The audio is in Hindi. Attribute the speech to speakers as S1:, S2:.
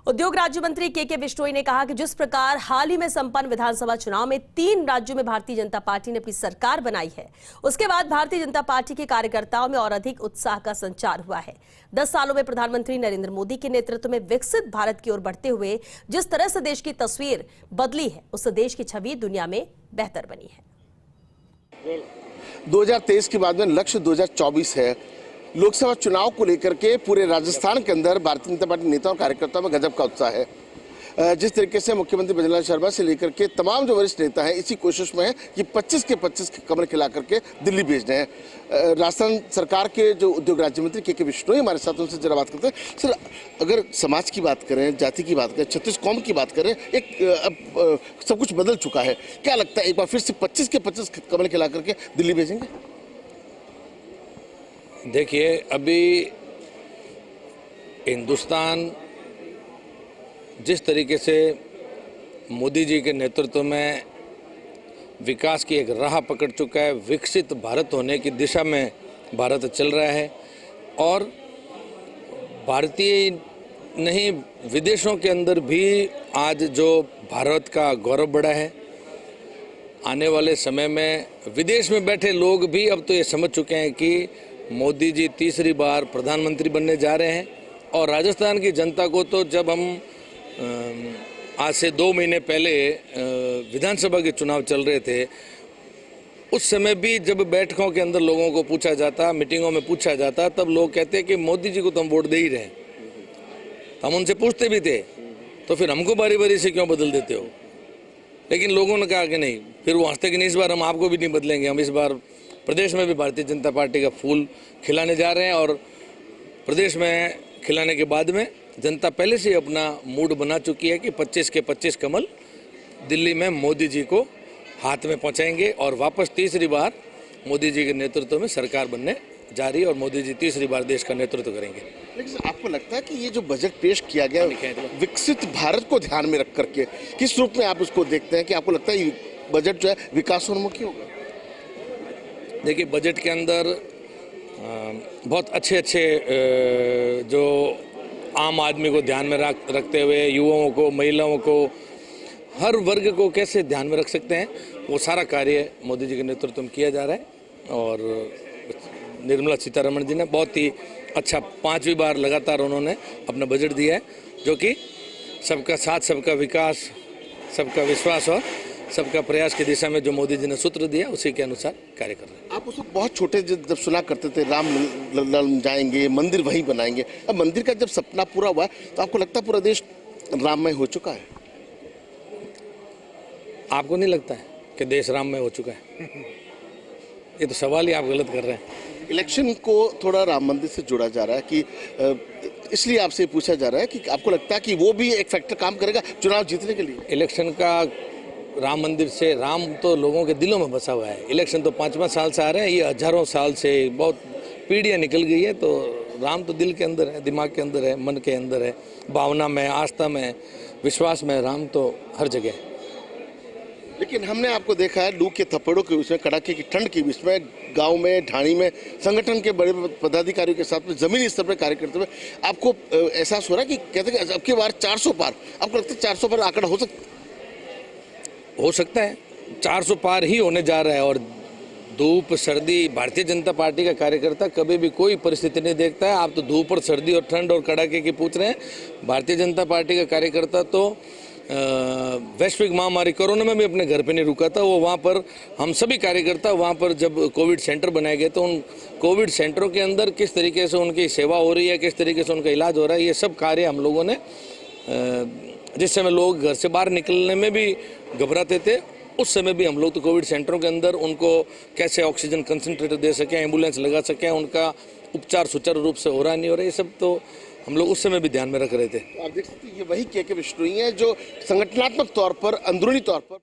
S1: उद्योग राज्य मंत्री के बिश्नोई ने कहा कि जिस प्रकार हाल ही में संपन्न विधानसभा चुनाव में 3 राज्यों में भारतीय जनता पार्टी ने अपनी सरकार बनाई है, उसके बाद भारतीय जनता पार्टी के कार्यकर्ताओं में और अधिक उत्साह का संचार हुआ है। 10 सालों में प्रधानमंत्री नरेंद्र मोदी के नेतृत्व में विकसित भारत की ओर बढ़ते हुए जिस तरह से देश की तस्वीर बदली है, उससे देश की छवि दुनिया में बेहतर बनी है।
S2: 2023 के बाद में लक्ष्य 2024 है। लोकसभा चुनाव को लेकर के पूरे राजस्थान के अंदर भारतीय जनता पार्टी नेताओं और कार्यकर्ताओं में गजब का उत्साह है। जिस तरीके से मुख्यमंत्री भजनलाल शर्मा से लेकर के तमाम जो वरिष्ठ नेता हैं इसी कोशिश में है कि 25 के 25 कमर खिला करके दिल्ली भेजने हैं। राजस्थान सरकार के जो उद्योग राज्य मंत्री के बिश्नोई हमारे साथ, उनसे जरा बात करते हैं। सर, अगर समाज की बात करें, जाति की बात करें, छत्तीस कौम की बात करें, अब सब कुछ बदल चुका है, क्या लगता है एक बार फिर से 25 के 25 कमर खिला करके दिल्ली भेजेंगे?
S3: देखिए, अभी हिंदुस्तान जिस तरीके से मोदी जी के नेतृत्व में विकास की एक राह पकड़ चुका है, विकसित भारत होने की दिशा में भारत चल रहा है और भारतीय नहीं विदेशों के अंदर भी आज जो भारत का गौरव बढ़ा है, आने वाले समय में विदेश में बैठे लोग भी अब तो ये समझ चुके हैं कि मोदी जी तीसरी बार प्रधानमंत्री बनने जा रहे हैं। और राजस्थान की जनता को तो जब हम आज से 2 महीने पहले विधानसभा के चुनाव चल रहे थे, उस समय भी जब बैठकों के अंदर लोगों को पूछा जाता, मीटिंगों में पूछा जाता, तब लोग कहते कि मोदी जी को तो हम वोट दे ही रहे हैं। हम उनसे पूछते भी थे, तो फिर हमको बारी बारी से क्यों बदल देते हो? लेकिन लोगों ने कहा कि नहीं, फिर वो हंसते कि नहीं, इस बार हम आपको भी नहीं बदलेंगे, हम इस बार प्रदेश में भी भारतीय जनता पार्टी का फूल खिलाने जा रहे हैं। और प्रदेश में खिलाने के बाद में जनता पहले से अपना मूड बना चुकी है कि 25 के 25 कमल दिल्ली में मोदी जी को हाथ में पहुंचाएंगे और वापस तीसरी बार मोदी जी के नेतृत्व में सरकार बनने जा रही है और मोदी जी तीसरी बार देश का नेतृत्व करेंगे।
S2: लेकिन आपको लगता है कि ये जो बजट पेश किया गया विकसित भारत को ध्यान में रख करके, किस रूप में आप उसको देखते हैं कि आपको लगता है ये बजट जो है विकासोन्मुखी होगा?
S3: देखिए, बजट के अंदर बहुत अच्छे जो आम आदमी को ध्यान में रखते हुए युवाओं को, महिलाओं को, हर वर्ग को कैसे ध्यान में रख सकते हैं, वो सारा कार्य मोदी जी के नेतृत्व में किया जा रहा है। और निर्मला सीतारमण जी ने बहुत ही अच्छा 5वीं बार लगातार उन्होंने अपना बजट दिया है, जो कि सबका साथ, सबका विकास, सबका विश्वास और सबका प्रयास की दिशा में जो मोदी जी ने सूत्र दिया उसी के अनुसार कार्य कर रहे हैं।
S2: आप उसको बहुत छोटे जब सुना करते थे, राम जाएंगे, मंदिर वहीं बनाएंगे, अब मंदिर का जब सपना पूरा हुआ तो आपको लगता है पूरा देश राममय हो चुका है?
S3: आपको नहीं लगता है कि देश राममय हो चुका है? ये तो सवाल ही आप गलत कर रहे हैं।
S2: इलेक्शन को थोड़ा राम मंदिर से जोड़ा जा रहा है कि इसलिए आपसे पूछा जा रहा है कि आपको लगता है कि वो भी एक फैक्टर काम करेगा चुनाव जीतने के लिए?
S3: इलेक्शन का राम मंदिर से, राम तो लोगों के दिलों में बसा हुआ है। इलेक्शन तो 5वां साल से आ रहे हैं, ये हजारों साल से बहुत पीढ़ियाँ निकल गई है, तो राम तो दिल के अंदर है, दिमाग के अंदर है, मन के अंदर है, भावना में, आस्था में, विश्वास में, राम तो हर जगह है।
S2: लेकिन हमने आपको देखा है लू के थप्पड़ों के बीच में, कड़ाके की ठंड के बीच में, गांव में, ढाणी में, संगठन के बड़े पदाधिकारियों के साथ में, जमीनी स्तर पर कार्य करते हुए आपको एहसास हो रहा है कि कहते हैं अब की बार 400 पार? आपको लगता है 400 पार आंकड़ा हो सकता है? 400 पार ही होने जा रहा है। और धूप सर्दी, भारतीय जनता पार्टी का कार्यकर्ता कभी भी कोई परिस्थिति नहीं देखता है। आप तो धूप और सर्दी और ठंड और कड़ाके की पूछ रहे हैं। भारतीय जनता पार्टी का कार्यकर्ता तो वैश्विक महामारी कोरोना में भी अपने घर पे नहीं रुका था। वो वहाँ पर हम सभी कार्यकर्ता वहाँ पर जब कोविड सेंटर बनाए गए तो उन कोविड सेंटरों के अंदर किस तरीके से उनकी सेवा हो रही है, किस तरीके से उनका इलाज हो रहा है, ये सब कार्य हम लोगों ने, जिस समय लोग घर से बाहर निकलने में भी घबराते थे, उस समय भी हम लोग तो कोविड सेंटरों के अंदर उनको कैसे ऑक्सीजन कंसंट्रेटर दे सकें, एम्बुलेंस लगा सकें, उनका उपचार सुचारू रूप से हो रहा नहीं हो रहा, ये सब तो हम लोग उस समय भी ध्यान में रख रहे थे। आप देख सकते हैं ये वही के बिश्नोई है जो संगठनात्मक तौर पर, अंदरूनी तौर पर